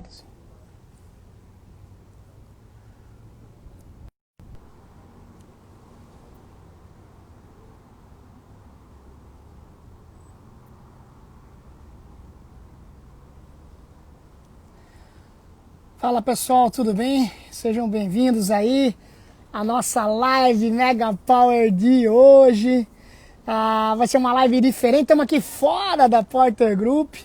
horas. Fala pessoal, tudo bem? Sejam bem-vindos aí à nossa live Mega Power de hoje. Vai ser uma live diferente, estamos aqui fora da Porter Group,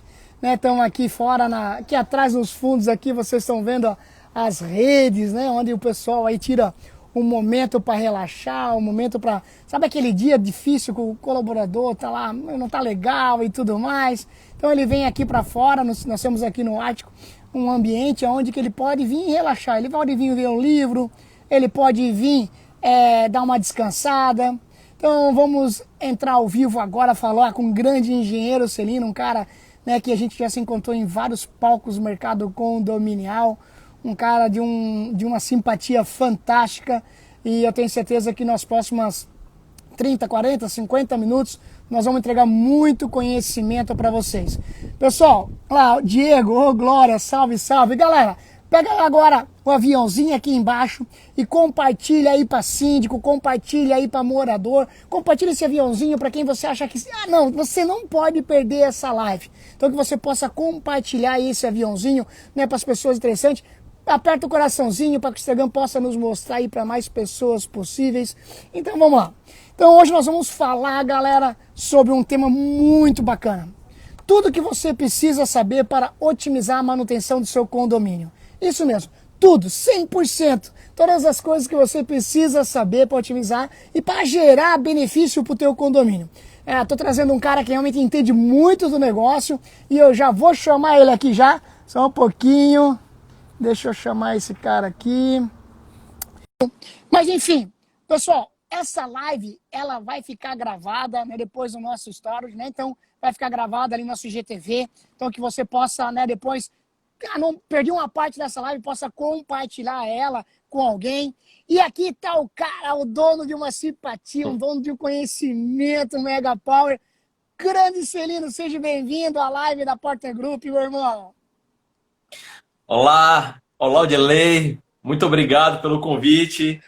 né? Estamos aqui fora, aqui atrás nos fundos aqui, vocês estão vendo ó, as redes, né? Onde o pessoal aí tira um momento para relaxar, um momento para... Sabe aquele dia difícil que o colaborador tá lá, não tá legal e tudo mais? Então ele vem aqui para fora, nós temos aqui no Ático um ambiente onde que ele pode vir relaxar, ele pode vir ver um livro, ele pode vir dar uma descansada. Então vamos entrar ao vivo agora, falar com um grande engenheiro Celino, um cara, né, que a gente já se encontrou em vários palcos do mercado condominial, um cara de uma simpatia fantástica, e eu tenho certeza que nas próximas 30, 40, 50 minutos nós vamos entregar muito conhecimento para vocês. Pessoal, lá, Diego, ô Glória, salve, salve. Galera, pega agora o aviãozinho aqui embaixo e compartilha aí para síndico, compartilha aí para morador, compartilha esse aviãozinho para quem você acha que... não, você não pode perder essa live. Então que você possa compartilhar esse aviãozinho, né, para as pessoas interessantes. Aperta o coraçãozinho para que o Instagram possa nos mostrar aí para mais pessoas possíveis. Então vamos lá. Então hoje nós vamos falar, galera, sobre um tema muito bacana. Tudo que você precisa saber para otimizar a manutenção do seu condomínio. Isso mesmo, tudo, 100%. Todas as coisas que você precisa saber para otimizar e para gerar benefício para o teu condomínio. Estou trazendo um cara que realmente entende muito do negócio e eu já vou chamar ele aqui já, só um pouquinho. Deixa eu chamar esse cara aqui. Mas enfim, pessoal, essa live ela vai ficar gravada, né, depois do nosso stories, né? Então vai ficar gravada ali no nosso IGTV, então que você possa, né, depois, não perdi uma parte dessa live, possa compartilhar ela com alguém. E aqui tá o cara, o dono de uma simpatia, um dono de um conhecimento Mega Power. Grande Celino, seja bem-vindo à live da Porter Group, meu irmão. Olá, olá, Odilei, muito obrigado pelo convite.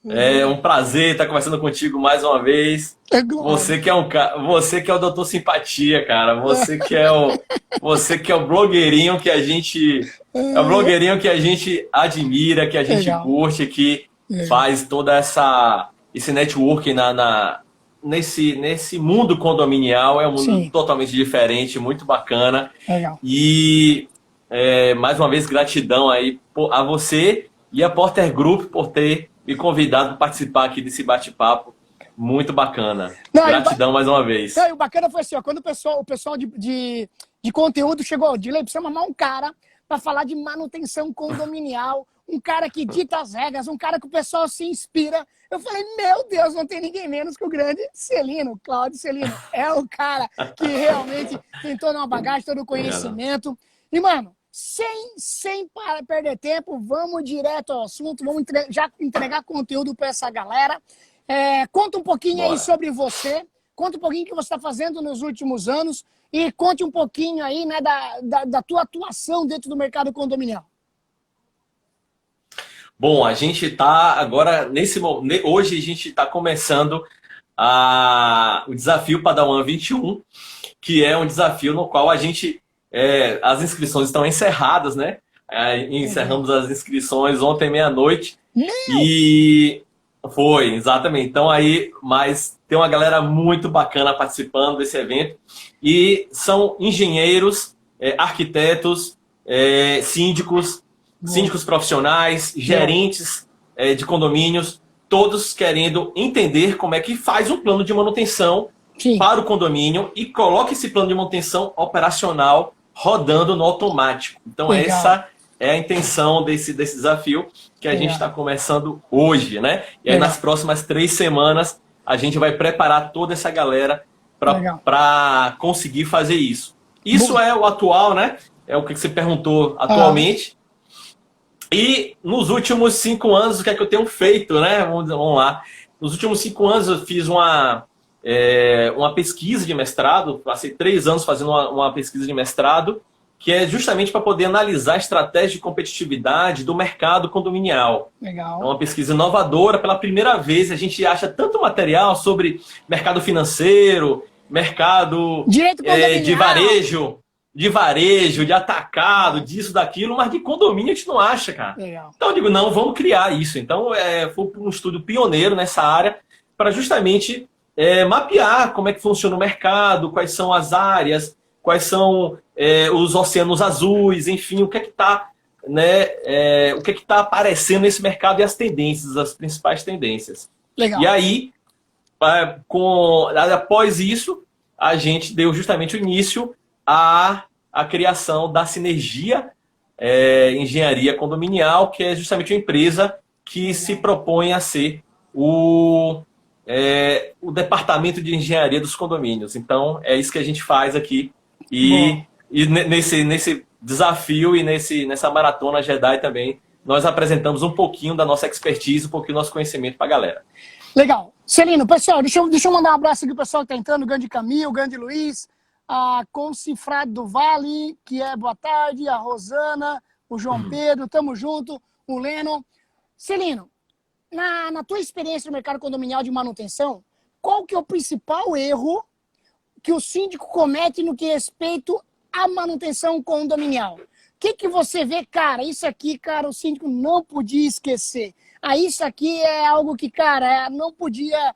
É um prazer estar conversando contigo mais uma vez. Você que é o doutor simpatia, cara. Você que é o blogueirinho que a gente admira, que a gente curte, que faz toda esse networking nesse mundo condominial. É um mundo totalmente diferente, muito bacana. Legal. E mais uma vez gratidão aí a você e a Porter Group por ter me convidado para participar aqui desse bate-papo muito bacana. Gratidão mais uma vez. Não, e o bacana foi assim, ó, quando o pessoal de conteúdo chegou, Dilei, precisa arrumar um cara para falar de manutenção condominial, um cara que dita as regras, um cara que o pessoal se inspira. Eu falei, meu Deus, não tem ninguém menos que o grande Celino, Cláudio Celino. É o cara que realmente tem toda uma bagagem, todo o conhecimento. E, mano, sem perder tempo, vamos direto ao assunto, vamos já entregar conteúdo para essa galera. Conta um pouquinho aí sobre você, conta um pouquinho o que você está fazendo nos últimos anos e conte um pouquinho aí, né, da tua atuação dentro do mercado condominial. Bom, a gente está agora, hoje a gente está começando o desafio Padawan 21, que é um desafio no qual a gente... as inscrições estão encerradas, né? Encerramos as inscrições ontem meia-noite. E foi, exatamente. Então aí, mas tem uma galera muito bacana participando desse evento. E são engenheiros, arquitetos, síndicos profissionais, gerentes de condomínios, todos querendo entender como é que faz um plano de manutenção para o condomínio e coloca esse plano de manutenção operacional rodando no automático. Então essa é a intenção desse desafio que a gente está começando hoje, né? E aí nas próximas 3 semanas a gente vai preparar toda essa galera para conseguir fazer isso. Isso é o atual, né? É o que você perguntou atualmente. E nos últimos 5 anos, o que é que eu tenho feito, né? Vamos lá. Nos últimos 5 anos eu fiz uma pesquisa de mestrado, passei 3 anos fazendo uma pesquisa de mestrado, que é justamente para poder analisar a estratégia de competitividade do mercado condominial. Legal. É uma pesquisa inovadora. Pela primeira vez, a gente acha tanto material sobre mercado financeiro, mercado de varejo, de atacado, disso, daquilo, mas de condomínio a gente não acha, cara. Legal. Então eu digo, não, vamos criar isso. Então foi um estudo pioneiro nessa área para justamente mapear como é que funciona o mercado, quais são as áreas, quais são os oceanos azuis, enfim, o que é que está, né, o que é que está aparecendo nesse mercado e as tendências, as principais tendências. Legal. E aí, após isso, a gente deu justamente o início à criação da Sinergia Engenharia Condominial, que é justamente uma empresa que se propõe a ser o departamento de engenharia dos condomínios. Então, é isso que a gente faz aqui. E nesse desafio e nessa maratona Jedi também, nós apresentamos um pouquinho da nossa expertise, um pouquinho do nosso conhecimento para a galera. Legal. Celino, pessoal, deixa eu mandar um abraço aqui pro pessoal que tá entrando, o grande Camilo, o grande Luiz, a Concifrado do Vale, que boa tarde, a Rosana, o João Pedro, tamo junto, o Lennon. Celino, na tua experiência no mercado condominial de manutenção, qual que é o principal erro que o síndico comete no que respeita à manutenção condominial? O que você vê, cara, isso aqui, cara, o síndico não podia esquecer. Isso aqui é algo que, cara, não podia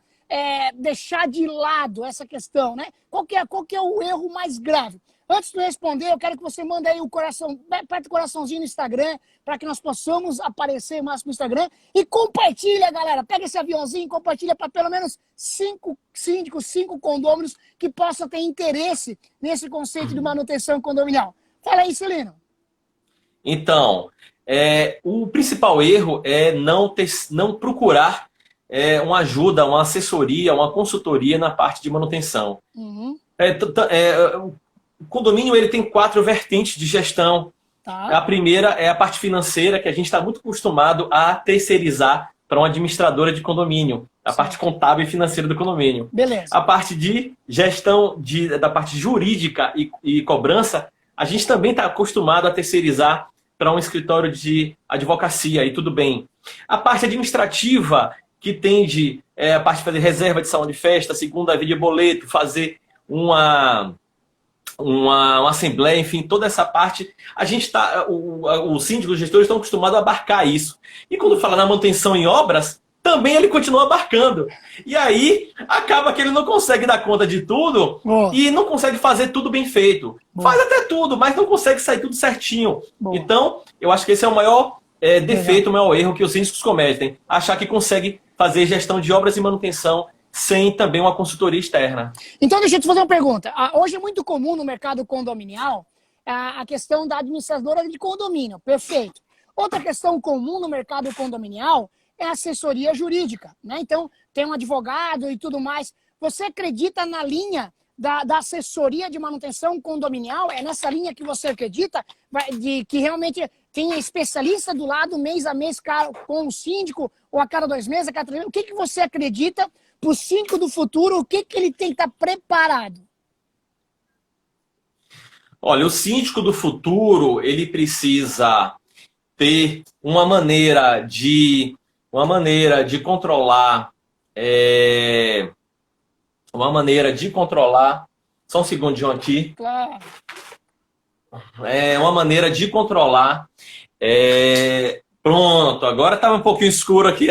deixar de lado essa questão, né? Qual que é o erro mais grave? Antes de eu responder, eu quero que você mande aí o coração, aperta o coraçãozinho no Instagram, para que nós possamos aparecer mais no Instagram. E compartilha, galera. Pega esse aviãozinho e compartilha para pelo menos 5 síndicos, 5 condôminos que possam ter interesse nesse conceito de manutenção condominial. Fala aí, Celino. Então, o principal erro é não procurar uma ajuda, uma assessoria, uma consultoria na parte de manutenção. Uhum. O condomínio ele tem 4 vertentes de gestão. Tá. A primeira é a parte financeira, que a gente está muito acostumado a terceirizar para uma administradora de condomínio. A parte contábil e financeira do condomínio. Beleza. A parte de gestão da parte jurídica e cobrança, a gente também está acostumado a terceirizar para um escritório de advocacia, e tudo bem. A parte administrativa, que tende a parte de fazer reserva de salão de festa, segunda via de boleto, fazer uma assembleia, enfim, toda essa parte, a gente está, o síndico, os gestores estão acostumados a abarcar isso. E quando fala na manutenção em obras, também ele continua abarcando. E aí, acaba que ele não consegue dar conta de tudo e não consegue fazer tudo bem feito. Faz até tudo, mas não consegue sair tudo certinho. Então, eu acho que esse é o maior defeito, o maior erro que os síndicos cometem. Achar que consegue fazer gestão de obras e manutenção sem também uma consultoria externa. Então, deixa eu te fazer uma pergunta. Hoje é muito comum no mercado condominial a questão da administradora de condomínio. Perfeito. Outra questão comum no mercado condominial é a assessoria jurídica, né? Então, tem um advogado e tudo mais. Você acredita na linha da assessoria de manutenção condominial? É nessa linha que você acredita? De que realmente tem especialista do lado, mês a mês, com o síndico, ou a cada 2 meses, a cada 3 meses? O que você acredita para o síndico do futuro? O que ele tem que estar preparado? Olha, o síndico do futuro, ele precisa ter uma maneira de controlar, só um segundinho aqui. Claro. Uma maneira de controlar. Pronto, agora estava um pouquinho escuro aqui.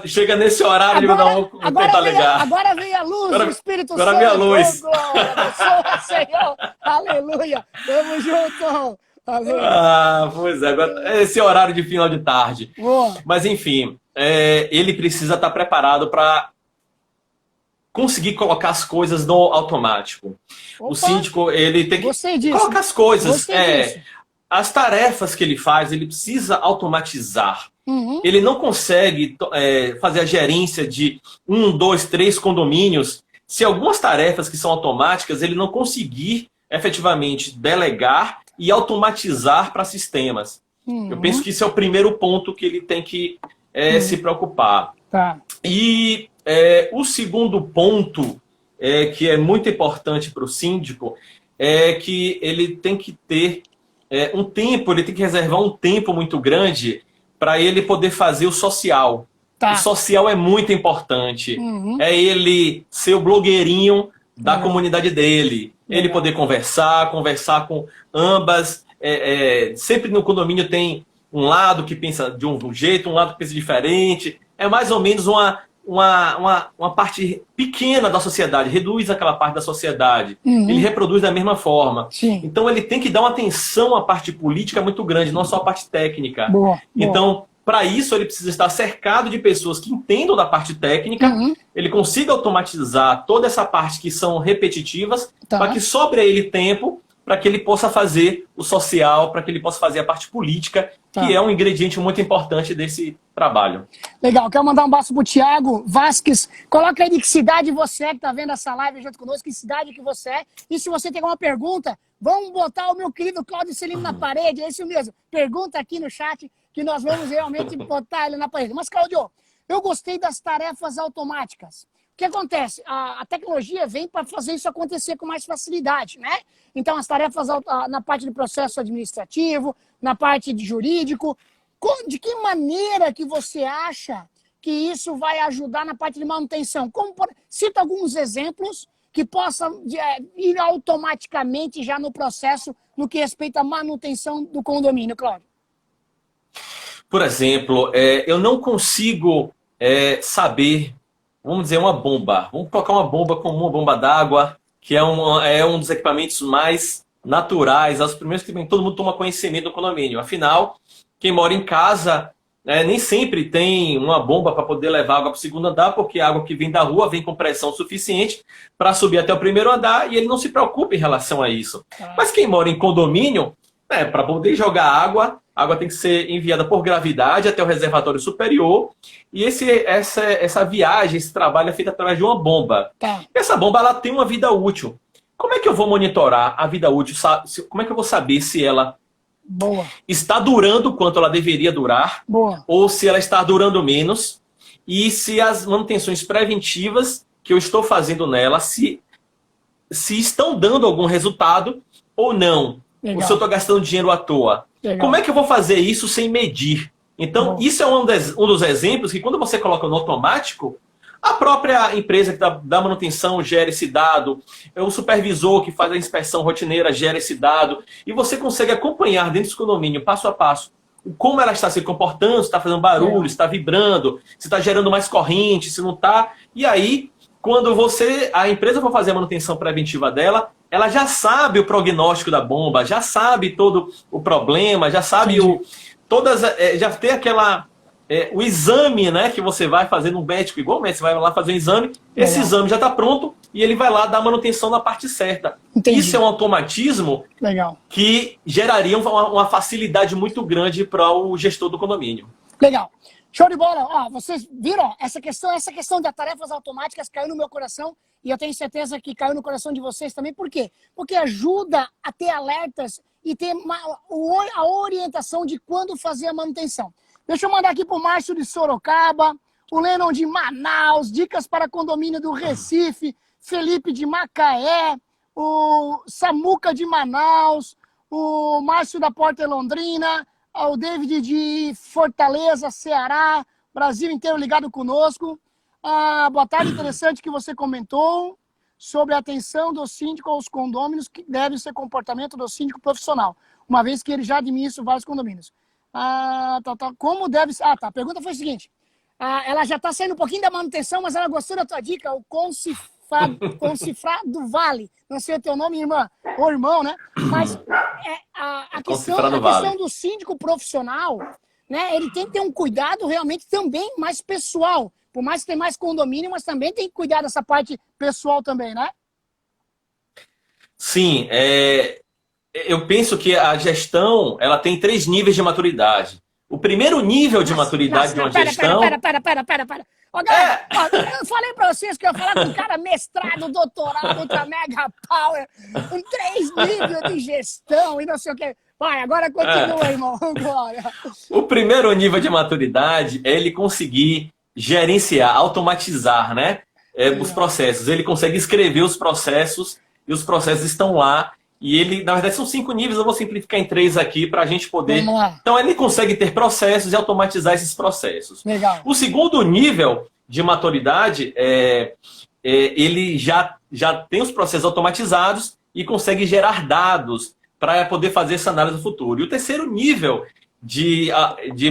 Chega nesse horário agora, eu não tentar ligar. Agora vem a luz do Espírito Santo. Agora vem a luz. Senhor. Aleluia. Tamo junto. Pois é. Agora, esse horário de final de tarde. Mas, enfim, ele precisa estar preparado para conseguir colocar as coisas no automático. Opa, o síndico, ele tem que colocar as coisas. As tarefas que ele faz, ele precisa automatizar. Uhum. Ele não consegue fazer a gerência de 1, 2, 3 condomínios se algumas tarefas que são automáticas ele não conseguir efetivamente delegar e automatizar para sistemas. Uhum. Eu penso que esse é o primeiro ponto que ele tem que se preocupar. Tá. E o segundo ponto que é muito importante para o síndico é que ele tem que ter um tempo, ele tem que reservar um tempo muito grande para ele poder fazer o social. Tá. O social é muito importante. Uhum. É ele ser o blogueirinho da comunidade dele. Ele poder conversar com ambas. Sempre no condomínio tem um lado que pensa de um jeito, um lado que pensa diferente. É mais ou menos uma parte pequena da sociedade, reduz aquela parte da sociedade. Uhum. Ele reproduz da mesma forma. Sim. Então ele tem que dar uma atenção à parte política muito grande, não só à parte técnica. Boa. Então, para isso, ele precisa estar cercado de pessoas que entendam da parte técnica, Uhum. ele consiga automatizar toda essa parte que são repetitivas, Tá. para que sobre a ele tempo, para que ele possa fazer o social, para que ele possa fazer a parte política, Tá. que é um ingrediente muito importante desse trabalho. Legal, quero mandar um abraço pro Thiago Vasques. Coloca aí de que cidade você é, que tá vendo essa live junto conosco, que cidade que você é. E se você tem alguma pergunta, vamos botar o meu querido Cláudio Celino na parede, é isso mesmo. Pergunta aqui no chat, que nós vamos realmente botar ele na parede. Mas, Cláudio, eu gostei das tarefas automáticas. O que acontece? A tecnologia vem para fazer isso acontecer com mais facilidade, né? Então, as tarefas na parte de processo administrativo, na parte de jurídico, de que maneira que você acha que isso vai ajudar na parte de manutenção? Cita alguns exemplos que possam ir automaticamente já no processo no que respeita à manutenção do condomínio, Cláudio. Por exemplo, eu não consigo saber, vamos dizer, uma bomba. Vamos colocar uma bomba como uma bomba d'água, que é um dos equipamentos mais naturais, os primeiros que todo mundo toma conhecimento do condomínio. Afinal, quem mora em casa nem sempre tem uma bomba para poder levar água para o segundo andar, porque a água que vem da rua vem com pressão suficiente para subir até o primeiro andar e ele não se preocupa em relação a isso. Mas quem mora em condomínio, para poder jogar água, a água tem que ser enviada por gravidade até o reservatório superior e essa viagem, esse trabalho é feito através de uma bomba. Essa bomba ela tem uma vida útil. Como é que eu vou monitorar a vida útil? Como é que eu vou saber se ela está durando o quanto ela deveria durar, ou se ela está durando menos, e se as manutenções preventivas que eu estou fazendo nela, se estão dando algum resultado ou não. Ou se eu estou gastando dinheiro à toa. Como é que eu vou fazer isso sem medir? Então, isso é um dos exemplos que quando você coloca no automático, a própria empresa que dá manutenção gera esse dado, o supervisor que faz a inspeção rotineira gera esse dado, e você consegue acompanhar dentro do condomínio, passo a passo, como ela está se comportando, se está fazendo barulho, se está vibrando, se está gerando mais corrente, se não está. E aí, quando a empresa for fazer a manutenção preventiva dela, ela já sabe o prognóstico da bomba, já sabe todo o problema, já sabe já tem o exame, né, que você vai fazer no médico, igual o médico, você vai lá fazer um exame, esse exame já está pronto e ele vai lá dar manutenção na parte certa. Isso é um automatismo que geraria uma facilidade muito grande para o gestor do condomínio. Legal. Show de bola. Ó, vocês viram? Essa questão das tarefas automáticas caiu no meu coração e eu tenho certeza que caiu no coração de vocês também. Por quê? Porque ajuda a ter alertas e ter a orientação de quando fazer a manutenção. Deixa eu mandar aqui para o Márcio de Sorocaba, o Lennon de Manaus, dicas para condomínio do Recife, Felipe de Macaé, o Samuca de Manaus, o Márcio da Porta Londrina, o David de Fortaleza, Ceará, Brasil inteiro ligado conosco. Boa tarde, interessante que você comentou sobre a atenção do síndico aos condôminos, que deve ser comportamento do síndico profissional, uma vez que ele já administra vários condomínios. Como deve ser... A pergunta foi a seguinte, ela já está saindo um pouquinho da manutenção, mas ela gostou da tua dica, o Concifrar do Vale, não sei o teu nome, irmã, ou irmão, né? Mas a questão do síndico profissional, né? Ele tem que ter um cuidado realmente também mais pessoal, por mais que tenha mais condomínio, mas também tem que cuidar dessa parte pessoal também, né? Sim, eu penso que a gestão ela tem 3 níveis de maturidade. O primeiro nível de maturidade de uma gestão... Pera. Ó, galera, eu falei pra vocês que eu ia falar com um cara mestrado, doutorado, ultra mega power, com 3 níveis de gestão e não sei o que. Vai, agora continua, irmão. Glória. O primeiro nível de maturidade é ele conseguir gerenciar, automatizar, né? Os processos. Ele consegue escrever os processos e os processos estão lá E ele, na verdade, são 5 níveis, eu vou simplificar em 3 aqui para a gente poder... Vamos lá. Então, ele consegue ter processos e automatizar esses processos. Legal. O segundo nível de maturidade ele já tem os processos automatizados e consegue gerar dados para poder fazer essa análise do futuro. E o terceiro nível de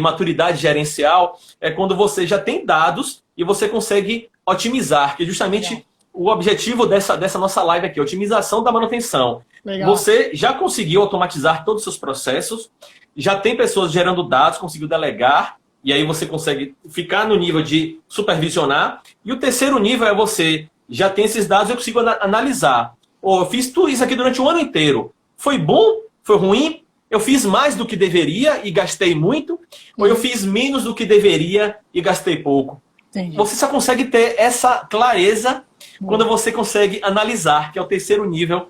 maturidade gerencial é quando você já tem dados e você consegue otimizar, que é justamente o objetivo dessa nossa live aqui, otimização da manutenção. Legal. Você já conseguiu automatizar todos os seus processos, já tem pessoas gerando dados, conseguiu delegar, e aí você consegue ficar no nível de supervisionar. E o terceiro nível é você já tem esses dados, eu consigo analisar. Eu fiz tudo isso aqui durante o ano inteiro. Foi bom? Foi ruim? Eu fiz mais do que deveria e gastei muito? Ou eu fiz menos do que deveria e gastei pouco? Entendi. Você só consegue ter essa clareza quando você consegue analisar, que é o terceiro nível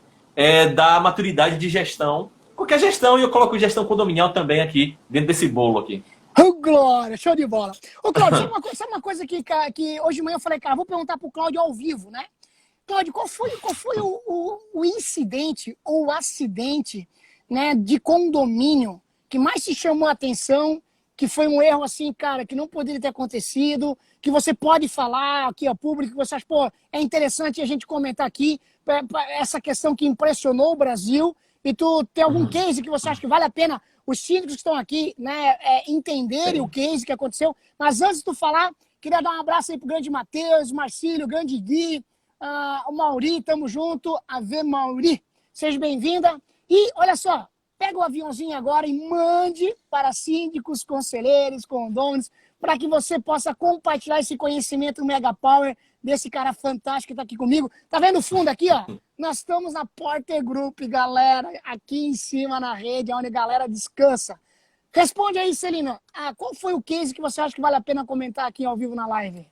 da maturidade de gestão. Qualquer gestão, e eu coloco gestão condominial também aqui, dentro desse bolo aqui. Oh, Glória, show de bola. Ô, Cláudio, sabe uma coisa que hoje de manhã eu falei, cara, vou perguntar pro Cláudio ao vivo, né? Cláudio, qual foi o incidente ou o acidente, né, de condomínio que mais te chamou a atenção, que foi um erro assim, cara, que não poderia ter acontecido, que você pode falar aqui ao público, que você acha, pô, é interessante a gente comentar aqui essa questão que impressionou o Brasil, e tu tem algum case que você acha que vale a pena os síndicos que estão aqui, né, entenderem o case que aconteceu. Mas antes de tu falar, queria dar um abraço aí pro grande Matheus, Marcílio, grande Gui, o Mauri, tamo junto. Ave Mauri, seja bem-vinda. E olha só, pega o aviãozinho agora e mande para síndicos, conselheiros, condôminos, para que você possa compartilhar esse conhecimento Mega Power desse cara fantástico que está aqui comigo. Tá vendo o fundo aqui, ó? Nós estamos na Porter Group, galera, aqui em cima na rede, onde a galera descansa. Responde aí, Celina, qual foi o case que você acha que vale a pena comentar aqui ao vivo na live?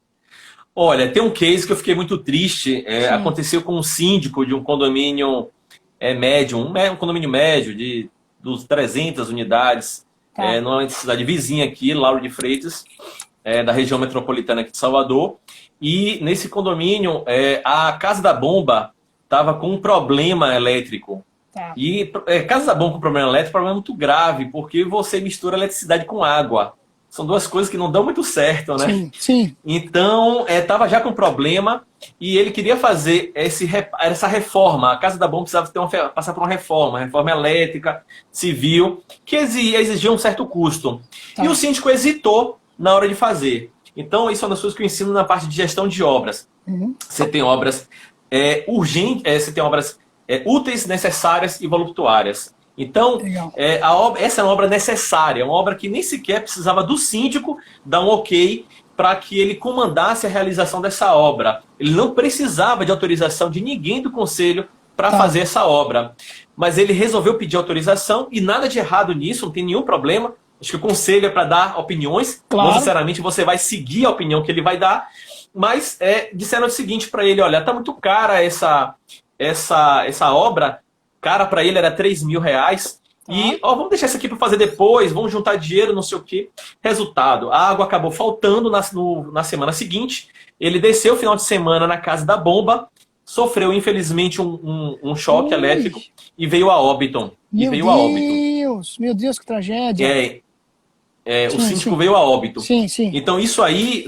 Olha, tem um case que eu fiquei muito triste. Aconteceu com um síndico de um condomínio médio, um condomínio médio dos 300 unidades, numa cidade vizinha aqui, Lauro de Freitas, da região metropolitana aqui de Salvador. E nesse condomínio, a Casa da Bomba estava com um problema elétrico. Tá. E Casa da Bomba com problema elétrico é um problema muito grave, porque você mistura eletricidade com água. São duas coisas que não dão muito certo, né? Sim, sim. Então, estava já com problema e ele queria fazer essa reforma. A Casa da Bomba precisava passar por uma reforma elétrica, civil, que exigia um certo custo. Tá. E o síndico hesitou na hora de fazer. Então, isso é uma das coisas que eu ensino na parte de gestão de obras. Você tem obras urgentes, você tem obras úteis, necessárias e voluptuárias. Então, essa é uma obra necessária, uma obra que nem sequer precisava do síndico dar um ok para que ele comandasse a realização dessa obra. Ele não precisava de autorização de ninguém do conselho para fazer essa obra. Mas ele resolveu pedir autorização e nada de errado nisso, não tem nenhum problema. Acho que o conselho é para dar opiniões, claro. Não necessariamente você vai seguir a opinião que ele vai dar, mas disseram o seguinte para ele, olha, tá muito cara essa obra, cara para ele era R$3.000, e vamos deixar isso aqui para fazer depois, vamos juntar dinheiro, não sei o quê. Resultado, a água acabou faltando na semana seguinte, ele desceu o final de semana na Casa da Bomba, sofreu infelizmente um choque elétrico e veio a óbito. Meu Deus, que tragédia. O síndico veio a óbito. Sim, sim. Então isso aí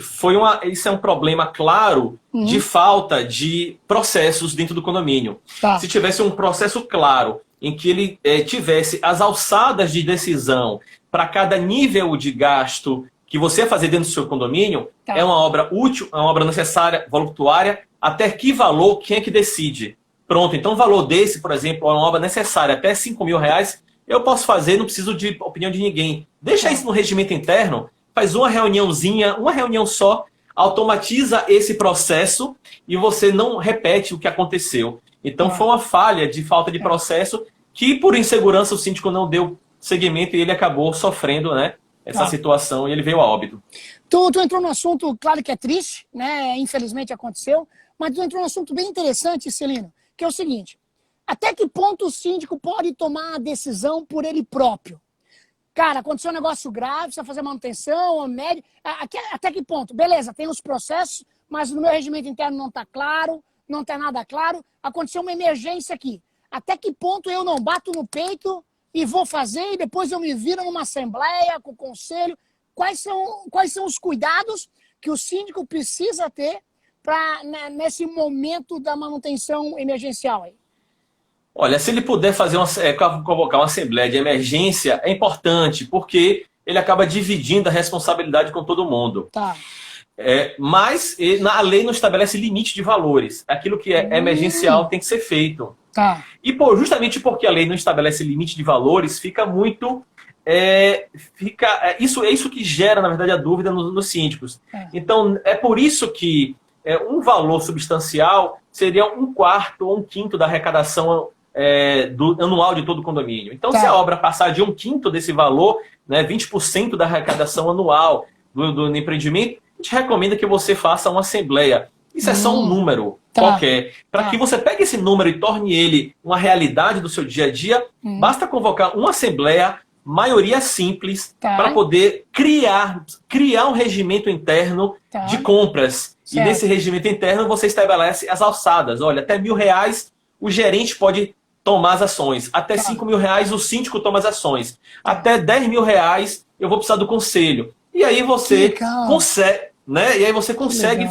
isso é um problema claro de falta de processos dentro do condomínio. Tá. Se tivesse um processo claro em que ele tivesse as alçadas de decisão para cada nível de gasto que você ia fazer dentro do seu condomínio, é uma obra útil, é uma obra necessária, voluptuária, até que valor, quem é que decide? Pronto, então o valor desse, por exemplo, é uma obra necessária até R$5.000, eu posso fazer, não preciso de opinião de ninguém. Deixa isso no regimento interno, faz uma reuniãozinha, uma reunião só, automatiza esse processo e você não repete o que aconteceu. Então foi uma falha de falta de processo que, por insegurança, o síndico não deu seguimento e ele acabou sofrendo, né, essa situação e ele veio a óbito. Tu entrou num assunto, claro que é triste, né? Infelizmente aconteceu, mas tu entrou num assunto bem interessante, Celino, que é o seguinte: até que ponto o síndico pode tomar a decisão por ele próprio? Cara, aconteceu um negócio grave, precisa fazer manutenção, médio. Até que ponto? Beleza, tem os processos, mas no meu regimento interno não está claro, não está nada claro. Aconteceu uma emergência aqui. Até que ponto eu não bato no peito e vou fazer, e depois eu me viro numa assembleia com o conselho? Quais são os cuidados que o síndico precisa ter nesse momento da manutenção emergencial aí? Olha, se ele puder fazer convocar uma assembleia de emergência, é importante, porque ele acaba dividindo a responsabilidade com todo mundo. Tá. Mas a lei não estabelece limite de valores. Aquilo que é emergencial tem que ser feito. Tá. E justamente porque a lei não estabelece limite de valores, fica muito... isso que gera, na verdade, a dúvida nos síndicos. Então, é por isso que um valor substancial seria 1/4 ou 1/5 da arrecadação anual de todo o condomínio. Então, se a obra passar de 1/5 desse valor, né, 20% da arrecadação anual do empreendimento, a gente recomenda que você faça uma assembleia. Isso é só um número qualquer. Para que você pegue esse número e torne ele uma realidade do seu dia a dia, basta convocar uma assembleia, maioria simples, para poder criar um regimento interno de compras. Certo. E nesse regimento interno você estabelece as alçadas. Olha, até R$1.000 o gerente pode tomar as ações. Até R$5.000 o síndico toma as ações. Até R$10.000 eu vou precisar do conselho. E aí você consegue, né? E aí você consegue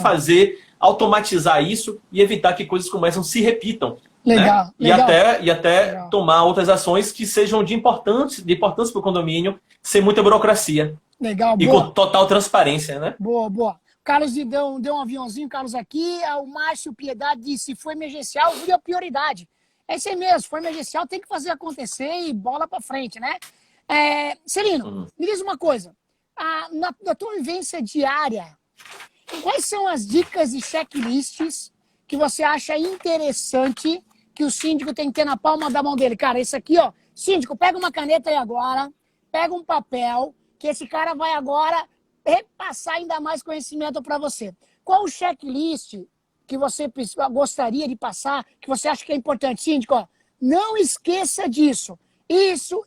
automatizar isso e evitar que coisas como essa se repitam. Legal, né? E até tomar outras ações que sejam de importância para o condomínio, sem muita burocracia. Legal, e com total transparência, né? Boa. O Carlos deu um aviãozinho, Carlos, aqui. O Márcio Piedade disse: se for emergencial, vira prioridade. É isso aí mesmo, se for emergencial, tem que fazer acontecer e bola para frente, né? Celino, me diz uma coisa. Na tua vivência diária, quais são as dicas e checklists que você acha interessante que o síndico tem que ter na palma da mão dele? Cara, isso aqui, ó, síndico, pega uma caneta aí agora, pega um papel, que esse cara vai agora repassar ainda mais conhecimento para você. Qual o checklist que você gostaria de passar, que você acha que é importante? Síndico, ó, não esqueça disso. Isso.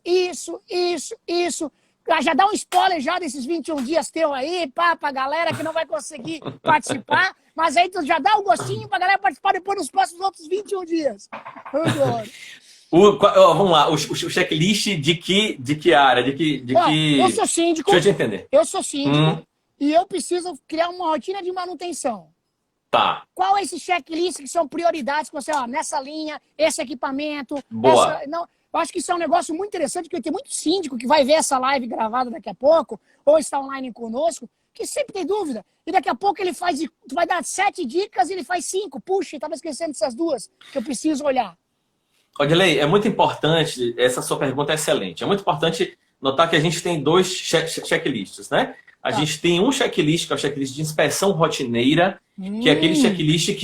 Já dá um spoiler já desses 21 dias teu aí, pra galera que não vai conseguir participar, mas aí tu já dá o gostinho pra galera participar depois nos próximos outros 21 dias. Vamos lá, o checklist de que área? Eu sou síndico. Deixa eu te entender. Eu sou síndico e eu preciso criar uma rotina de manutenção. Tá. Qual é esse checklist que são prioridades que você, nessa linha, esse equipamento? Boa. Eu acho que isso é um negócio muito interessante, porque tem muito síndico que vai ver essa live gravada daqui a pouco, ou está online conosco, que sempre tem dúvida. E daqui a pouco ele tu vai dar 7 dicas e ele faz 5. Puxa, estava esquecendo dessas 2 que eu preciso olhar. Odilei, é muito importante, essa sua pergunta é excelente. É muito importante notar que a gente tem 2 checklists, né? A gente tem um checklist, que é o checklist de inspeção rotineira, que é aquele checklist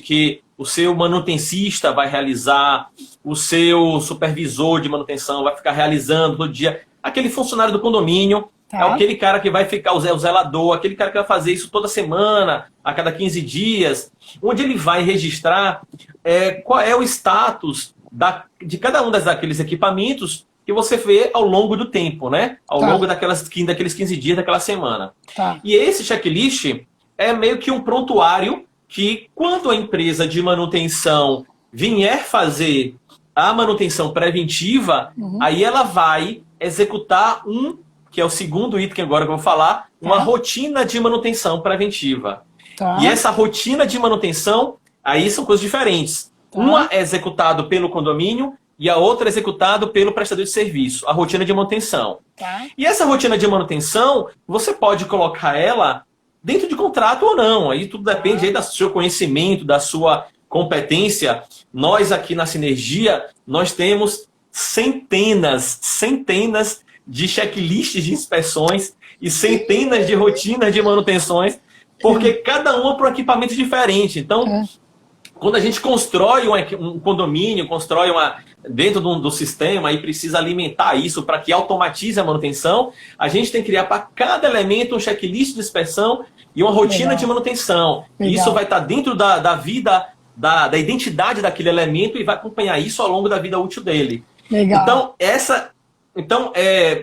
que o seu manutencista vai realizar, o seu supervisor de manutenção vai ficar realizando todo dia. Aquele funcionário do condomínio é aquele cara que vai ficar, o zelador, aquele cara que vai fazer isso toda semana, a cada 15 dias, onde ele vai registrar qual é o status de cada um daqueles equipamentos que você vê ao longo do tempo, né? Ao longo daqueles 15 dias daquela semana. E esse checklist é meio que um prontuário que, quando a empresa de manutenção vier fazer a manutenção preventiva, aí ela vai executar que é o segundo item agora que eu vou falar, uma rotina de manutenção preventiva. E essa rotina de manutenção, aí são coisas diferentes. Uma é executada pelo condomínio e a outra é executada pelo prestador de serviço, a rotina de manutenção. E essa rotina de manutenção, você pode colocar ela dentro de contrato ou não. Aí tudo depende aí do seu conhecimento, da sua competência. Nós aqui na Sinergia, nós temos centenas de checklists de inspeções e centenas de rotinas de manutenções, porque cada uma para um equipamento diferente. Então, quando a gente constrói um condomínio, constrói dentro do sistema e precisa alimentar isso para que automatize a manutenção, a gente tem que criar para cada elemento um checklist de inspeção e uma rotina de manutenção. E isso vai estar dentro da vida, da identidade daquele elemento e vai acompanhar isso ao longo da vida útil dele. Então,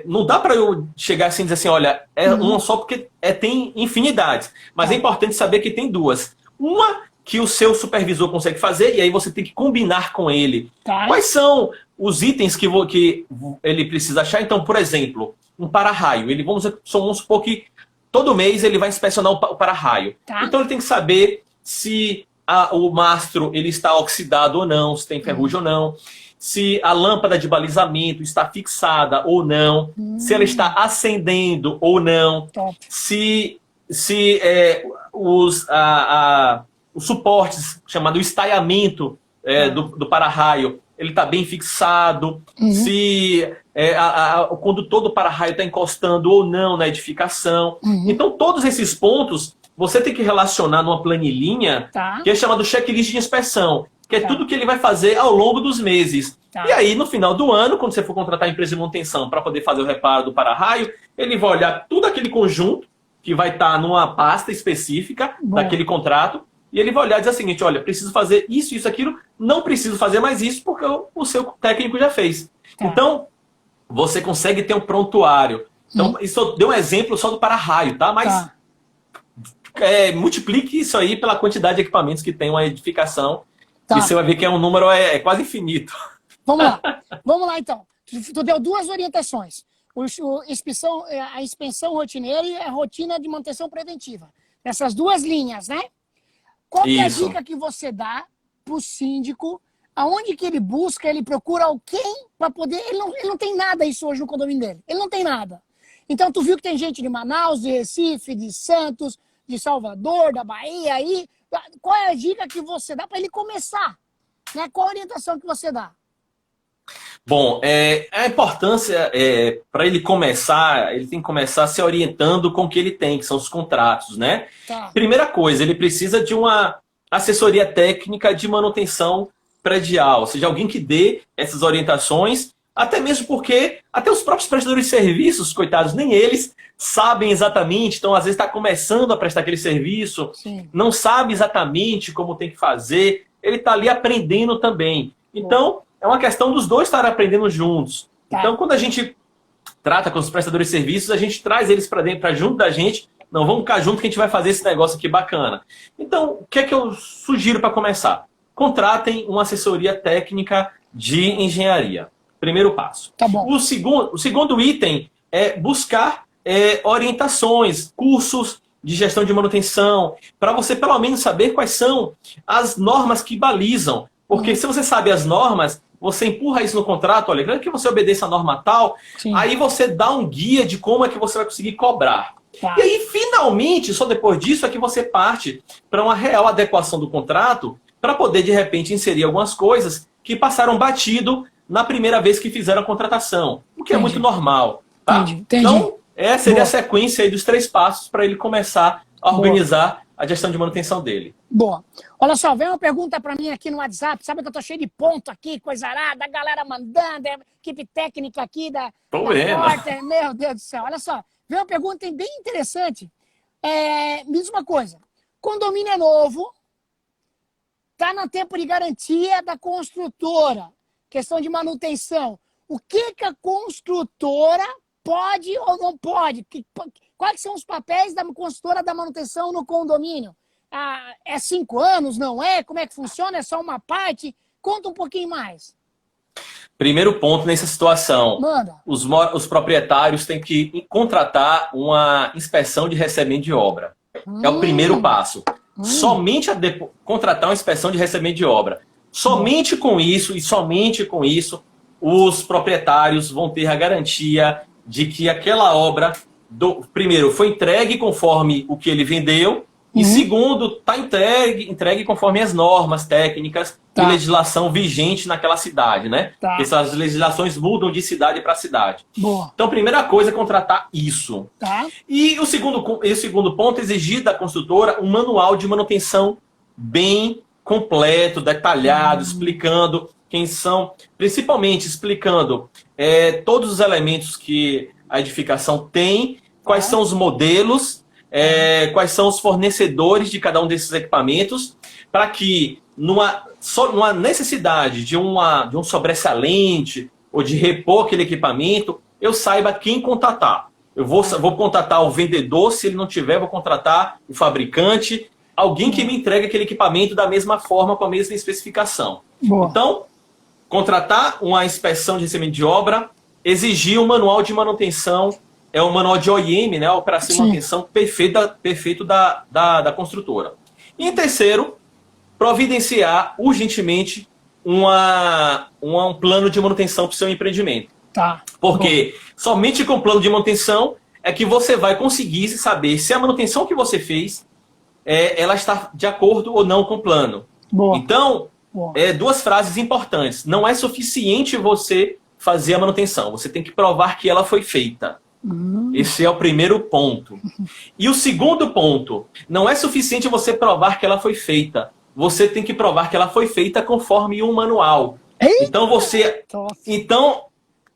não dá para eu chegar assim e dizer assim, olha, uma só porque tem infinidades. Mas é importante saber que tem 2. Uma que o seu supervisor consegue fazer, e aí você tem que combinar com ele. Tá. Quais são os itens que ele precisa achar? Então, por exemplo, um para-raio. Vamos supor que todo mês ele vai inspecionar o para-raio. Tá. Então ele tem que saber se o mastro ele está oxidado ou não, se tem ferrugem ou não, se a lâmpada de balizamento está fixada ou não, se ela está acendendo ou não, Top. se os suportes, chamado estaiamento do para-raio, ele está bem fixado, se o condutor do para-raio está encostando ou não na edificação. Então, todos esses pontos, você tem que relacionar numa planilhinha, Tá. que é chamado checklist de inspeção, que é tudo que ele vai fazer ao longo dos meses. Tá. E aí, no final do ano, quando você for contratar a empresa de manutenção para poder fazer o reparo do para-raio, ele vai olhar tudo aquele conjunto, que vai estar numa pasta específica daquele contrato, e ele vai olhar e dizer o seguinte, olha, preciso fazer isso, isso, aquilo, não preciso fazer mais isso porque o seu técnico já fez. Tá. Então, você consegue ter um prontuário. Então, isso deu um exemplo só do para-raio, tá? Mas multiplique isso aí pela quantidade de equipamentos que tem uma edificação, e você vai ver que é um número quase infinito. Vamos lá. Vamos lá, então. Tu deu duas orientações. A inspeção rotineira e a rotina de manutenção preventiva. Essas duas linhas, né? Qual que é a dica que você dá para o síndico? Aonde que ele busca, ele procura quem para poder... Ele não tem nada isso hoje no condomínio dele. Ele não tem nada. Então, tu viu que tem gente de Manaus, de Recife, de Santos, de Salvador, da Bahia aí. Qual é a dica que você dá para ele começar? Né? Qual a orientação que você dá? Bom, a importância para ele começar, ele tem que começar se orientando com o que ele tem, que são os contratos, né? Tá. Primeira coisa, ele precisa de uma assessoria técnica de manutenção predial, ou seja, alguém que dê essas orientações, até mesmo porque até os próprios prestadores de serviços, coitados, nem eles sabem exatamente, então às vezes está começando a prestar aquele serviço, não sabe exatamente como tem que fazer, ele está ali aprendendo também. Então, é uma questão dos dois estarem aprendendo juntos. Tá. Então, quando a gente trata com os prestadores de serviços, a gente traz eles para dentro, para junto da gente. Não, vamos ficar junto que a gente vai fazer esse negócio aqui bacana. Então, o que é que eu sugiro para começar? Contratem uma assessoria técnica de engenharia. Primeiro passo. Tá bom. O segundo item é buscar orientações, cursos de gestão de manutenção, para você pelo menos saber quais são as normas que balizam. Porque se você sabe as normas, você empurra isso no contrato, olha, quero que você obedeça a norma tal, aí você dá um guia de como é que você vai conseguir cobrar. Tá. E aí, finalmente, só depois disso é que você parte para uma real adequação do contrato, para poder, de repente, inserir algumas coisas que passaram batido na primeira vez que fizeram a contratação, o que é muito normal. Tá? Entendi. Então, essa seria a sequência aí dos 3 passos para ele começar a organizar a gestão de manutenção dele. Boa. Olha só, vem uma pergunta para mim aqui no WhatsApp. Sabe que eu tô cheio de ponto aqui, coisa arada, a galera mandando, equipe técnica aqui da porta. Meu Deus do céu. Olha só, vem uma pergunta bem interessante. Me diz uma coisa. Condomínio é novo, tá no tempo de garantia da construtora, questão de manutenção. O que a construtora pode ou não pode? Quais são os papéis da construtora da manutenção no condomínio? É 5 anos, não é? Como é que funciona? É só uma parte? Conta um pouquinho mais. Primeiro ponto nessa situação. Manda. Os proprietários têm que contratar uma inspeção de recebimento de obra. É o primeiro passo. Somente contratar uma inspeção de recebimento de obra. Somente com isso e somente com isso, os proprietários vão ter a garantia de que aquela obra, primeiro, foi entregue conforme o que ele vendeu, e segundo, está entregue conforme as normas técnicas e legislação vigente naquela cidade, né? Porque essas legislações mudam de cidade para cidade. Boa. Então, a primeira coisa é contratar isso. E o segundo ponto é exigir da construtora um manual de manutenção bem completo, detalhado, explicando quem são, principalmente explicando todos os elementos que a edificação tem, quais são os modelos, quais são os fornecedores de cada um desses equipamentos, para que numa necessidade de um sobressalente ou de repor aquele equipamento, eu saiba quem contatar. Eu vou contatar o vendedor, se ele não tiver, vou contratar o fabricante. alguém que me entregue aquele equipamento da mesma forma, com a mesma especificação. Boa. Então, contratar uma inspeção de recebimento de obra, exigir um manual de manutenção, é um manual de OIM, né, operação e manutenção perfeito da construtora. E em terceiro, providenciar urgentemente um plano de manutenção para o seu empreendimento. Tá. Porque somente com o plano de manutenção é que você vai conseguir saber se a manutenção que você fez ela está de acordo ou não com o plano. Boa. Então, Boa. Duas frases importantes. Não é suficiente você fazer a manutenção. Você tem que provar que ela foi feita. Esse é o primeiro ponto. E o segundo ponto, não é suficiente você provar que ela foi feita. Você tem que provar que ela foi feita conforme um manual. Eita! Então,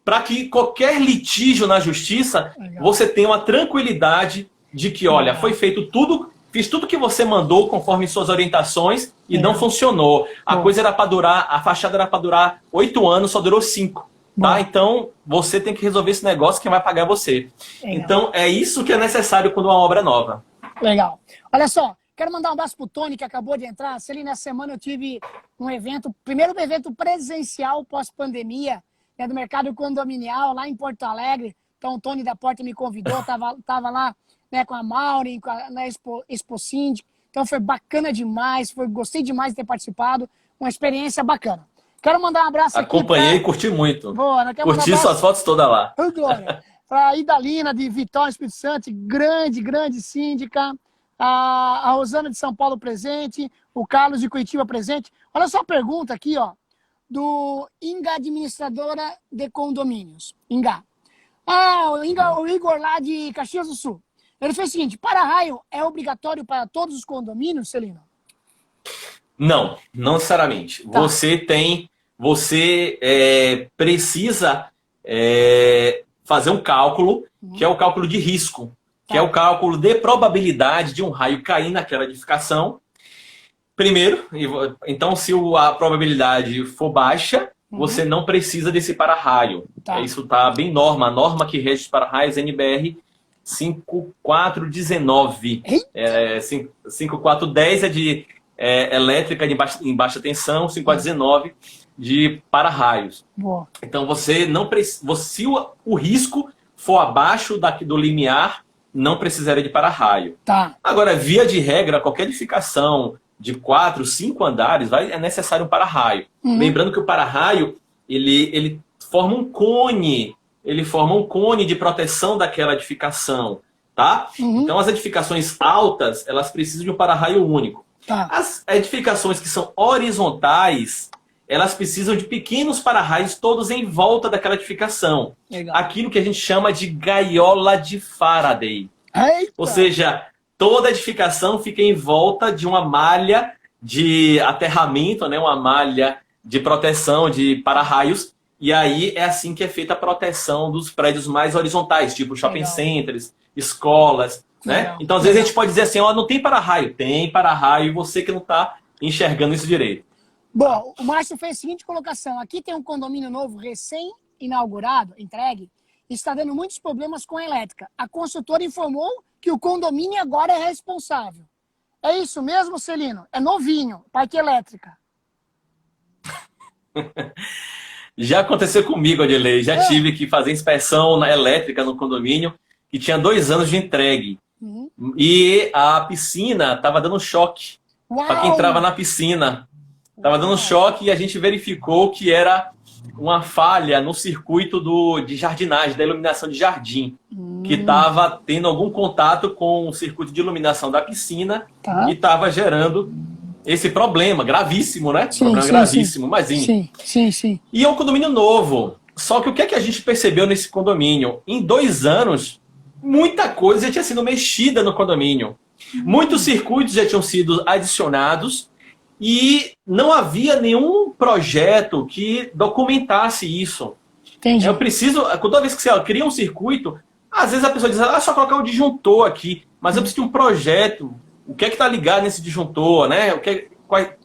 para que qualquer litígio na justiça, você tenha uma tranquilidade de que, olha, foi feito tudo, fiz tudo que você mandou conforme suas orientações e não funcionou. A coisa era para durar, a fachada era para durar 8 anos, só durou 5. Tá? Então, você tem que resolver esse negócio, quem vai pagar é você. Legal. Então, é isso que é necessário quando uma obra é nova. Legal. Olha só, quero mandar um abraço pro Tony, que acabou de entrar. Celina, nessa semana eu tive um evento, primeiro evento presencial pós-pandemia, né, do mercado condominial, lá em Porto Alegre. Então, o Tony da Porta me convidou, tava lá, né, com a Maureen, na Expo Síndico. Então, foi bacana demais, gostei demais de ter participado, uma experiência bacana. Quero mandar um abraço aqui. Acompanhei e curti muito. Boa, curti suas fotos todas lá. Glória. Para a Idalina, de Vitória, Espírito Santo, grande síndica. A Rosana de São Paulo presente. O Carlos de Curitiba presente. Olha só a pergunta aqui, ó. Do Inga Administradora de Condomínios. Inga. O Igor lá de Caxias do Sul. Ele fez o seguinte: para-raio é obrigatório para todos os condomínios, Celina? Não necessariamente. Tá. Você precisa fazer um cálculo, que é o cálculo de risco, que é o cálculo de probabilidade de um raio cair naquela edificação. Primeiro, então se a probabilidade for baixa, você não precisa desse para-raio. Tá. Isso está bem a norma que rege para-raios NBR 5419. 5410 é de elétrica em baixa tensão, 5419 de para-raios. Então você não precisa, se o risco for abaixo do limiar, não precisaria de para-raio. Tá. Agora, via de regra, qualquer edificação de 4, 5 andares é necessário um para-raio. Lembrando que o para-raio ele forma um cone, de proteção daquela edificação, tá? Então as edificações altas, elas precisam de um para-raio único. Tá. As edificações que são horizontais, elas precisam de pequenos para-raios todos em volta daquela edificação. Legal. Aquilo que a gente chama de gaiola de Faraday. Eita. Ou seja, toda edificação fica em volta de uma malha de aterramento, né? Uma malha de proteção de para-raios. E aí é assim que é feita a proteção dos prédios mais horizontais, tipo shopping centers, escolas. Né? Então, às vezes a gente pode dizer assim, não tem para-raio. Tem para-raio e você que não está enxergando isso direito. Bom, o Márcio fez a seguinte colocação. Aqui tem um condomínio novo, recém-inaugurado, entregue, e está dando muitos problemas com a elétrica. A consultora informou que o condomínio agora é responsável. É isso mesmo, Celino? É novinho, parte elétrica. Já aconteceu comigo, Adilei. Já tive que fazer inspeção elétrica no condomínio, que tinha 2 anos de entregue. E a piscina estava dando choque para quem entrava na piscina. Estava dando choque e a gente verificou que era uma falha no circuito de jardinagem, da iluminação de jardim, que estava tendo algum contato com o circuito de iluminação da piscina e estava gerando esse problema gravíssimo, né? Gravíssimo, mas sim. E é um condomínio novo. Só que o que é que a gente percebeu nesse condomínio? Em 2 anos, muita coisa já tinha sido mexida no condomínio. Muitos circuitos já tinham sido adicionados e não havia nenhum projeto que documentasse isso. Entendi. Eu preciso, toda vez que você cria um circuito, às vezes a pessoa diz, só colocar um disjuntor aqui, mas eu preciso de um projeto. O que é que está ligado nesse disjuntor, né?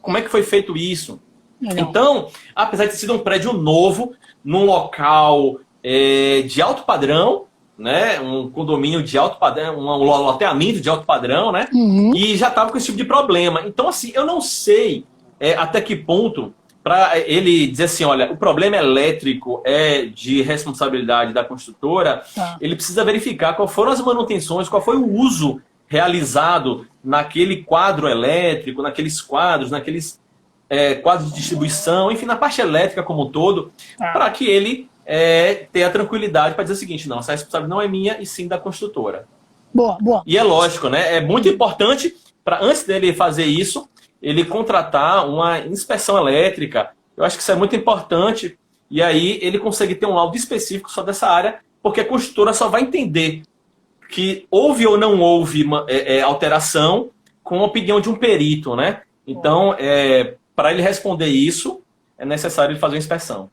Como é que foi feito isso? Legal. Então, apesar de ter sido um prédio novo, num local de alto padrão, né, um condomínio de alto padrão, um loteamento de alto padrão, né, e já estava com esse tipo de problema. Então, assim, eu não sei até que ponto, para ele dizer assim, olha, o problema elétrico é de responsabilidade da construtora, ele precisa verificar qual foram as manutenções, qual foi o uso realizado naquele quadro elétrico, naqueles quadros, quadros de distribuição, enfim, na parte elétrica como um todo, para que ele tenha a tranquilidade para dizer o seguinte, não, essa responsabilidade não é minha e sim da construtora. Boa, boa. E é lógico, né? É muito importante, antes dele fazer isso, ele contratar uma inspeção elétrica. Eu acho que isso é muito importante. E aí ele consegue ter um laudo específico só dessa área, porque a construtora só vai entender que houve ou não houve alteração com a opinião de um perito, né? Então, para ele responder isso, é necessário ele fazer uma inspeção.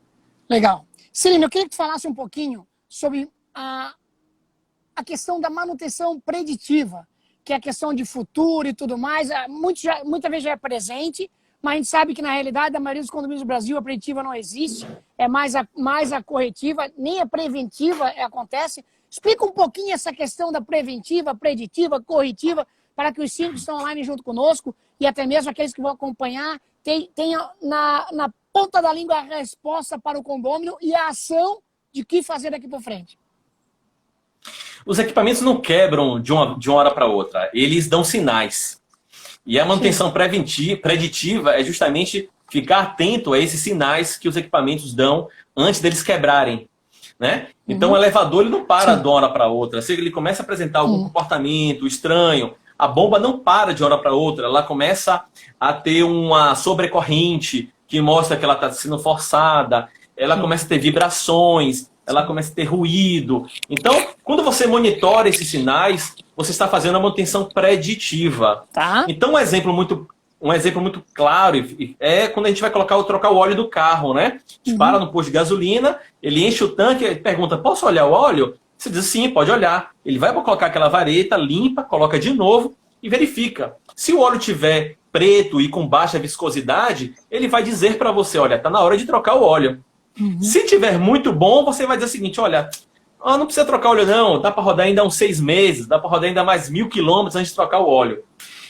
Legal. Cirino, eu queria que tu falasse um pouquinho sobre a questão da manutenção preditiva, que é a questão de futuro e tudo mais. Muitas vezes já é presente, mas a gente sabe que na realidade, a maioria dos condomínios do Brasil, a preditiva não existe, é mais a corretiva, nem a preventiva acontece. Explica um pouquinho essa questão da preventiva, preditiva, corretiva, para que os síndicos que estão online junto conosco e até mesmo aqueles que vão acompanhar tenham na ponta da língua a resposta para o condômino e a ação de que fazer daqui para frente. Os equipamentos não quebram de uma hora para outra, eles dão sinais. E a manutenção preditiva é justamente ficar atento a esses sinais que os equipamentos dão antes deles quebrarem, né? Então o elevador ele não para de uma hora para outra. Se ele começa a apresentar algum comportamento estranho, a bomba não para de uma hora para outra, ela começa a ter uma sobrecorrente que mostra que ela está sendo forçada, ela começa a ter vibrações, ela começa a ter ruído. Então, quando você monitora esses sinais, você está fazendo a manutenção preditiva. Então, um exemplo muito claro é quando a gente vai trocar o óleo do carro, né? A gente para no posto de gasolina, ele enche o tanque e pergunta, posso olhar o óleo? Você diz, sim, pode olhar. Ele vai colocar aquela vareta, limpa, coloca de novo e verifica. Se o óleo tiver preto e com baixa viscosidade, ele vai dizer para você, olha, está na hora de trocar o óleo. Se tiver muito bom, você vai dizer o seguinte, olha, não precisa trocar óleo não, dá para rodar ainda uns 6 meses, dá para rodar ainda mais 1000 quilômetros antes de trocar o óleo.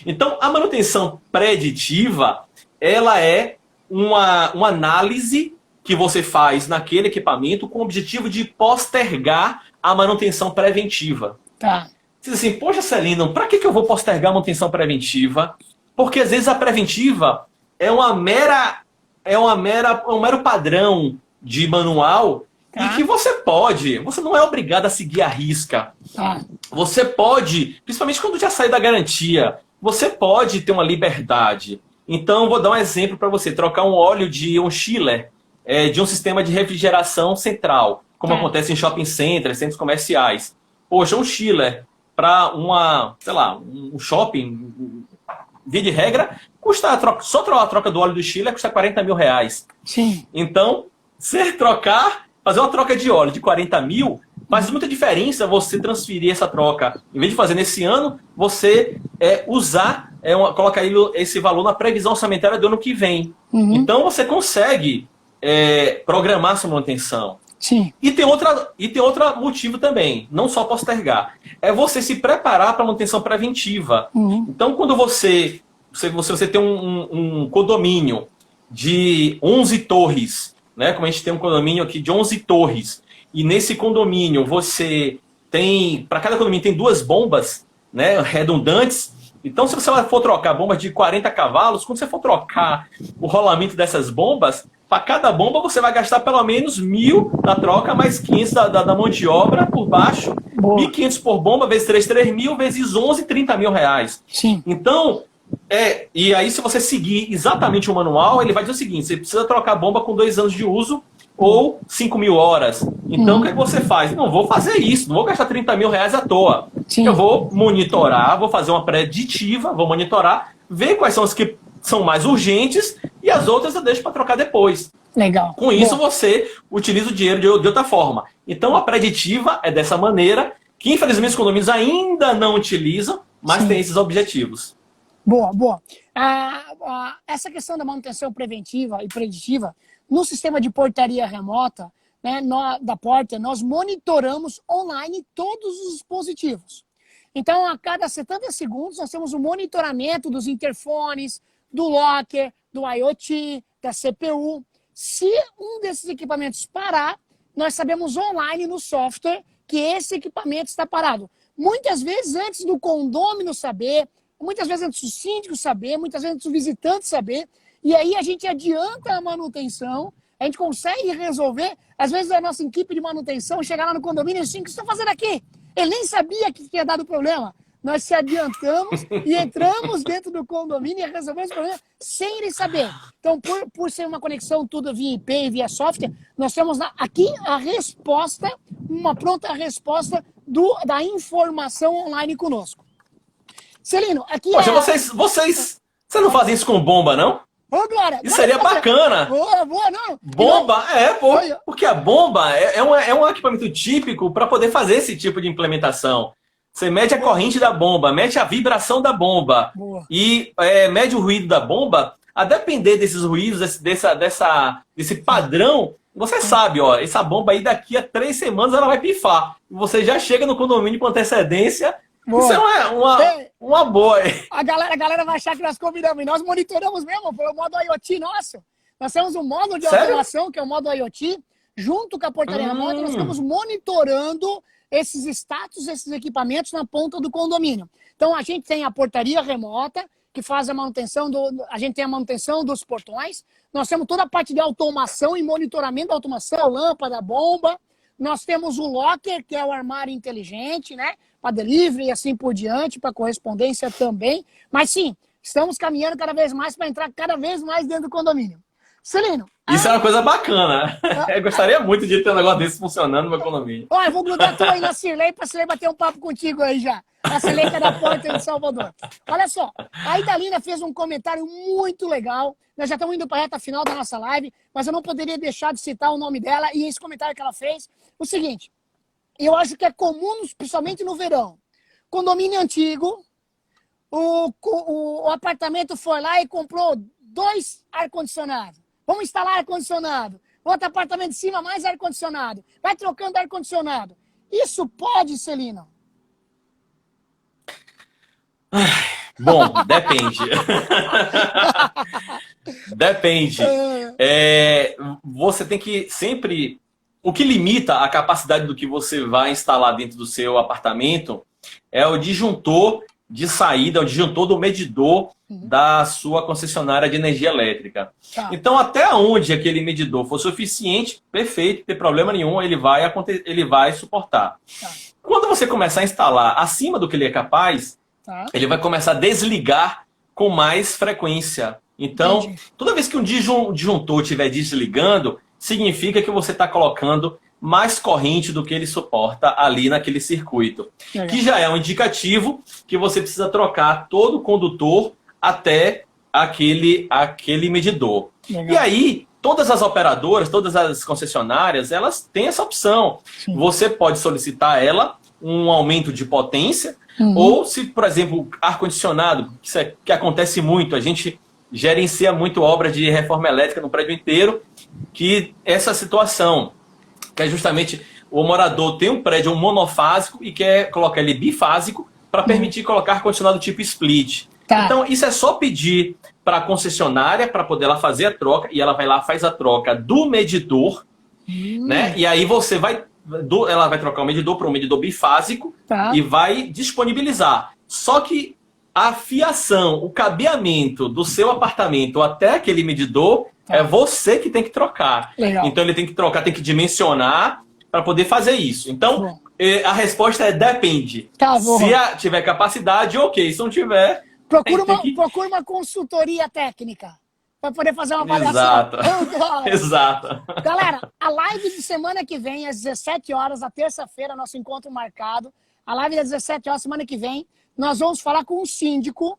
Então, a manutenção preditiva, ela é uma análise que você faz naquele equipamento com o objetivo de postergar a manutenção preventiva. Você diz assim, poxa, Celino, para que eu vou postergar a manutenção preventiva? Porque às vezes a preventiva é um mero padrão de manual e que você não é obrigado a seguir a risca. Você pode, principalmente quando já sai da garantia, você pode ter uma liberdade. Então, vou dar um exemplo para você. Trocar um óleo de um chiller, de um sistema de refrigeração central, como acontece em shopping centers, centros comerciais. Poxa, um chiller para um shopping, via de regra, só a troca do óleo do chiller custa 40 mil reais. Sim. Então, fazer uma troca de óleo de 40 mil, faz muita diferença você transferir essa troca. Em vez de fazer nesse ano, você colocar esse valor na previsão orçamentária do ano que vem. Então, você consegue programar sua manutenção. Sim. E tem outro motivo também, não só postergar. É você se preparar para a manutenção preventiva. Então, quando você tem um condomínio de 11 torres, né? Como a gente tem um condomínio aqui de 11 torres, e nesse condomínio você tem, para cada condomínio tem 2 bombas, né, redundantes. Então, se você for trocar bombas de 40 cavalos, quando você for trocar o rolamento dessas bombas, para cada bomba você vai gastar pelo menos 1.000 na troca, mais 500 da mão de obra por baixo. 1.500 por bomba, vezes 3.000, vezes 11, 30 mil reais. Sim. Então, e aí se você seguir exatamente o manual, ele vai dizer o seguinte, você precisa trocar a bomba com 2 anos de uso ou 5.000 horas. Então, o que você faz? Não vou fazer isso, não vou gastar 30 mil reais à toa. Sim. Eu vou monitorar, vou fazer uma preditiva, vou monitorar, ver quais são as que são mais urgentes e as outras eu deixo para trocar depois. Legal. Com isso, você utiliza o dinheiro de outra forma. Então, a preditiva é dessa maneira, que infelizmente os condomínios ainda não utilizam, mas tem esses objetivos. Boa, boa. Essa questão da manutenção preventiva e preditiva, no sistema de portaria remota, né, da porta, nós monitoramos online todos os dispositivos. Então, a cada 70 segundos, nós temos o monitoramento dos interfones, do locker, do IoT, da CPU. Se um desses equipamentos parar, nós sabemos online no software que esse equipamento está parado. Muitas vezes antes do condômino saber, muitas vezes antes do síndico saber, muitas vezes antes do visitante saber, e aí a gente adianta a manutenção, a gente consegue resolver. Às vezes a nossa equipe de manutenção chega lá no condomínio e diz: o que estão fazendo aqui? Ele nem sabia que tinha dado problema. Nós se adiantamos e entramos dentro do condomínio e resolvemos o problema sem ele saber. Então, por ser uma conexão tudo via IP e via software, nós temos aqui a resposta, uma pronta resposta da informação online conosco. Celino, aqui Poxa, vocês não fazem isso com bomba, não? Ô, Glória! Isso seria bacana! Boa, não! Bomba, porque a bomba é um equipamento típico para poder fazer esse tipo de implementação. Você mede a corrente da bomba, mede a vibração da bomba e mede o ruído da bomba. A depender desses ruídos, desse padrão, você sabe, ó, essa bomba aí daqui a 3 semanas ela vai pifar. Você já chega no condomínio com antecedência. Boa. Isso é uma boa. A galera vai achar que nós combinamos. E nós monitoramos mesmo, foi o modo IoT nosso. Nós temos um modo de automação, que é o modo IoT. Junto com a portaria remota, nós estamos monitorando esses status, esses equipamentos na ponta do condomínio. Então, a gente tem a portaria remota, que faz a manutenção a gente tem a manutenção dos portões. Nós temos toda a parte de automação e monitoramento da automação, lâmpada, bomba. Nós temos o locker, que é o armário inteligente, né? Para delivery e assim por diante, para correspondência também. Mas sim, estamos caminhando cada vez mais para entrar cada vez mais dentro do condomínio. Celino. Isso é uma coisa bacana. Eu gostaria muito de ter um negócio desse funcionando no meu condomínio. Olha, eu vou grudar tu aí na Cirlei para Cirlei bater um papo contigo aí já. A Cirlei que é da porta de Salvador. Olha só, a Idalina fez um comentário muito legal. Nós já estamos indo para a reta final da nossa live, mas eu não poderia deixar de citar o nome dela e esse comentário que ela fez. O seguinte, eu acho que é comum, principalmente no verão. Condomínio antigo, o apartamento foi lá e comprou 2 ar-condicionados. Vamos instalar ar-condicionado. Outro apartamento de cima, mais ar-condicionado. Vai trocando ar-condicionado. Isso pode, Celino? Bom, depende. Depende. Você tem que sempre... O que limita a capacidade do que você vai instalar dentro do seu apartamento é o disjuntor de saída, o disjuntor do medidor da sua concessionária de energia elétrica. Tá. Então, até onde aquele medidor for suficiente, perfeito, não tem problema nenhum, ele vai suportar. Tá. Quando você começar a instalar acima do que ele é capaz, ele vai começar a desligar com mais frequência. Então, toda vez que um disjuntor estiver desligando, significa que você está colocando mais corrente do que ele suporta ali naquele circuito. Que já é um indicativo que você precisa trocar todo o condutor até aquele medidor. E aí, todas as operadoras, todas as concessionárias, elas têm essa opção. Sim. Você pode solicitar um aumento de potência, ou se, por exemplo, ar-condicionado, que acontece muito, a gente gerencia muito obra de reforma elétrica no prédio inteiro, que essa situação, que é justamente o morador tem um prédio monofásico e quer colocar ele bifásico para permitir colocar ar-condicionado tipo split. Tá. Então, isso é só pedir para a concessionária para poder ela fazer a troca, e ela vai lá, faz a troca do medidor, né? E aí ela vai trocar o medidor para um medidor bifásico e vai disponibilizar. Só que a fiação, o cabeamento do seu apartamento até aquele medidor é você que tem que trocar. Legal. Então ele tem que trocar, tem que dimensionar para poder fazer isso. Então, a resposta é depende. Se tiver capacidade, ok. Se não tiver... Procura uma consultoria técnica para poder fazer uma avaliação. Exato. Galera, a live de semana que vem, às 17 horas, na terça-feira, nosso encontro marcado. A live das 17 horas, semana que vem, nós vamos falar com o síndico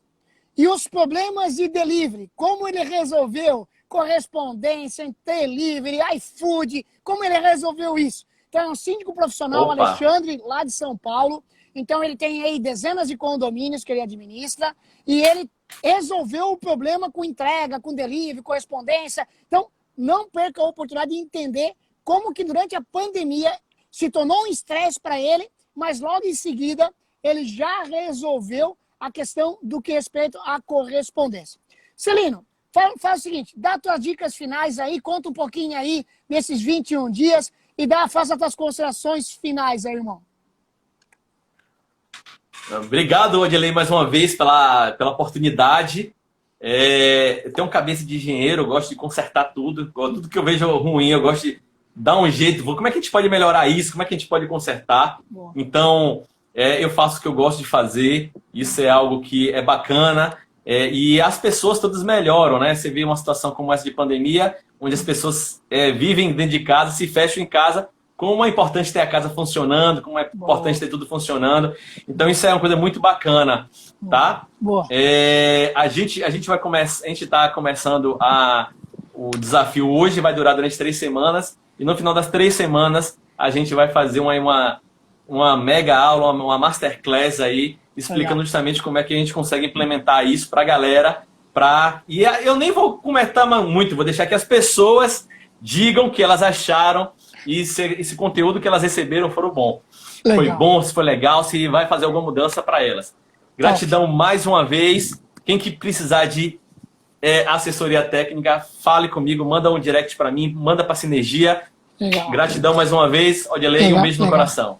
e os problemas de delivery. Como ele resolveu correspondência, delivery, iFood, como ele resolveu isso. Então, é um síndico profissional, Alexandre, lá de São Paulo. Então, ele tem aí dezenas de condomínios que ele administra e ele resolveu o problema com entrega, com delivery, correspondência. Então, não perca a oportunidade de entender como que durante a pandemia se tornou um estresse para ele, mas logo em seguida ele já resolveu a questão do que respeita à correspondência. Celino, fala o seguinte, dá tuas dicas finais aí, conta um pouquinho aí nesses 21 dias e faça as tuas considerações finais aí, irmão. Obrigado, Odilei, mais uma vez pela oportunidade. Eu tenho cabeça de engenheiro, eu gosto de consertar tudo. Tudo que eu vejo ruim, eu gosto de dar um jeito. Como é que a gente pode melhorar isso? Como é que a gente pode consertar? Boa. Então, eu faço o que eu gosto de fazer. Isso é algo que é bacana. E as pessoas todas melhoram, né? Você vê uma situação como essa de pandemia, onde as pessoas vivem dentro de casa, se fecham em casa. Como é importante ter a casa funcionando, como é importante ter tudo funcionando. Então, isso é uma coisa muito bacana, tá? Boa. A gente está começando o desafio hoje, vai durar durante 3 semanas. E no final das 3 semanas, a gente vai fazer uma mega aula, uma masterclass aí, explicando justamente como é que a gente consegue implementar isso para a galera. E eu nem vou comentar muito, vou deixar que as pessoas digam o que elas acharam e se esse conteúdo que elas receberam for bom. Legal. Foi bom, se foi legal, se vai fazer alguma mudança para elas. Gratidão mais uma vez. Quem que precisar de assessoria técnica, fale comigo, manda um direct para mim, manda para Sinergia. Legal. Gratidão mais uma vez, Odilei, um beijo no coração.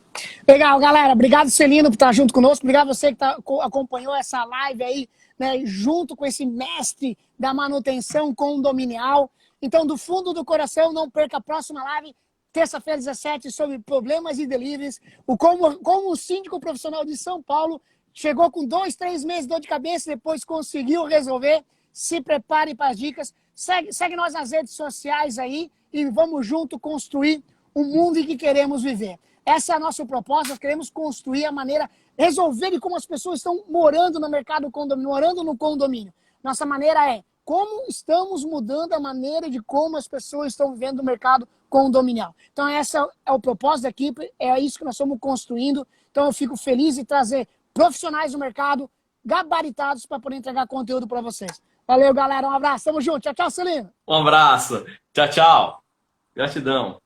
Legal, galera. Obrigado, Celino, por estar junto conosco. Obrigado a você que acompanhou essa live aí, né, junto com esse mestre da manutenção condominial. Então, do fundo do coração, não perca a próxima live, terça-feira, 17, sobre problemas e deliveries. Como o síndico profissional de São Paulo chegou com 2, 3 meses de dor de cabeça, depois conseguiu resolver. Se prepare para as dicas. Segue nós nas redes sociais aí e vamos junto construir o mundo em que queremos viver. Essa é a nossa proposta, nós queremos construir a maneira, resolver de como as pessoas estão morando no mercado condomínio, morando no condomínio. Nossa maneira é como estamos mudando a maneira de como as pessoas estão vivendo no mercado condominial. Então, esse é o propósito da equipe, é isso que nós estamos construindo. Então, eu fico feliz em trazer profissionais do mercado gabaritados para poder entregar conteúdo para vocês. Valeu, galera. Um abraço. Tamo junto. Tchau, tchau, Celino. Um abraço. Tchau, tchau. Gratidão.